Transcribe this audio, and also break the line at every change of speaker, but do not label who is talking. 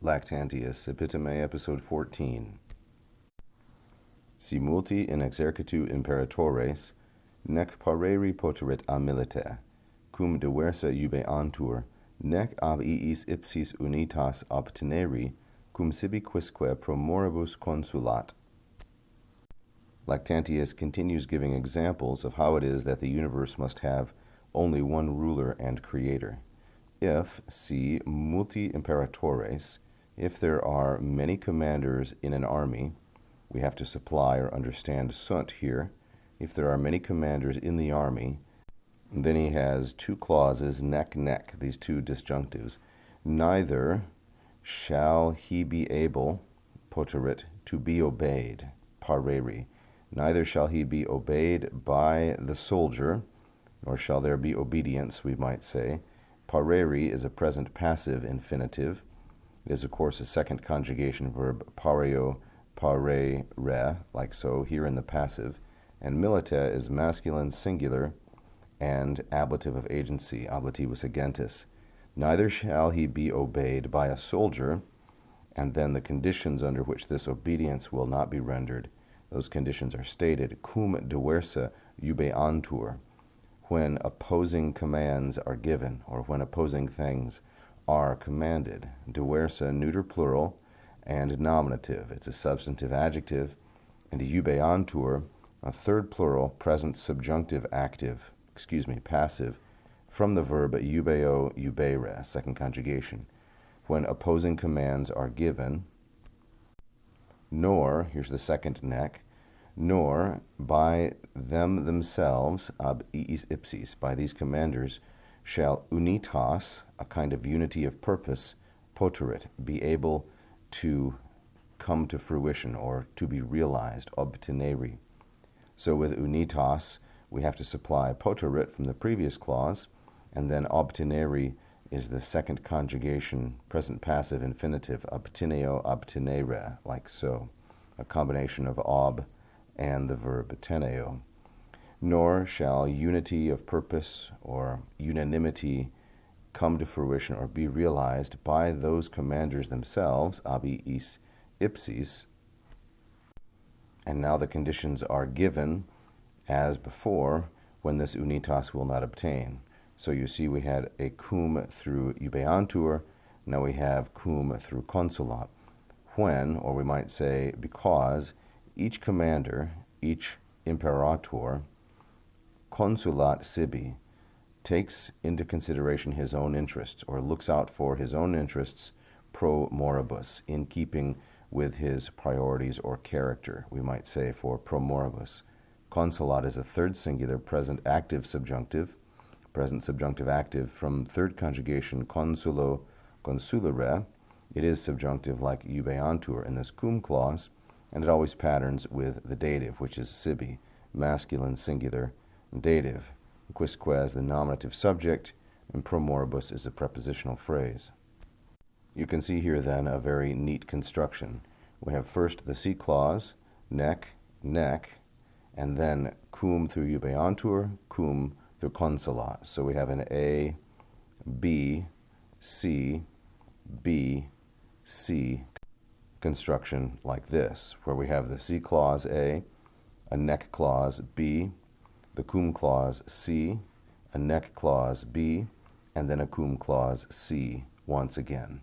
Lactantius, Epitome, episode 14. Si multi in exercitu imperatores, nec pareri poterit a milite, cum diversa iubeantur, nec ab iis ipsis unitas obteneri, cum sibi quisque pro moribus consulat. Lactantius continues giving examples of how it is that the universe must have only one ruler and creator. If, si multi imperatores, if there are many commanders in an army, we have to supply or understand sunt here. If there are many commanders in the army, then he has two clauses, nec, these two disjunctives. Neither shall he be able, poterit, to be obeyed, pareri. Neither shall he be obeyed by the soldier, nor shall there be obedience, we might say. Pareri is a present passive infinitive. It is, of course, a second conjugation verb, pareo, parere, like so, here in the passive. And milita is masculine singular and ablative of agency, ablativus agentis. Neither shall he be obeyed by a soldier, and then the conditions under which this obedience will not be rendered. Those conditions are stated, cum diversa iubeantur, when opposing commands are given, or when opposing things are commanded. Diversa, neuter plural, and nominative. It's a substantive adjective. And iubeantur, a third plural, present subjunctive passive, from the verb iubeo, iubere, second conjugation. When opposing commands are given, nor, here's the second nec, nor by them themselves, ab iis ipsis, by these commanders, shall unitas, a kind of unity of purpose, poterit, be able to come to fruition or to be realized, obteneri. So with unitas, we have to supply poterit from the previous clause, and then obteneri is the second conjugation, present passive infinitive, obteneo, obtenere, like so, a combination of ob and the verb teneo. Nor shall unity of purpose or unanimity come to fruition or be realized by those commanders themselves, ab iis ipsis. And now the conditions are given as before when this unitas will not obtain. So you see we had a cum through iubeantur, now we have cum through consulat. When, or we might say because, each commander, each imperator, consulat sibi, takes into consideration his own interests, or looks out for his own interests, pro moribus, in keeping with his priorities or character, we might say, for pro moribus. Consulat is a third singular present active subjunctive, present subjunctive active from third conjugation consulo, consulere. It is subjunctive like iubeantur in this cum clause, and it always patterns with the dative, which is sibi, masculine singular dative, quisque as the nominative subject, and pro moribus is a prepositional phrase. You can see here then a very neat construction. We have first the si clause, nec, and then cum through iubeantur, cum through consulat. So we have an A, B, C, B, C construction like this, where we have the si clause A, a nec clause B, the cum clause C, a nec clause B, and then a cum clause C once again.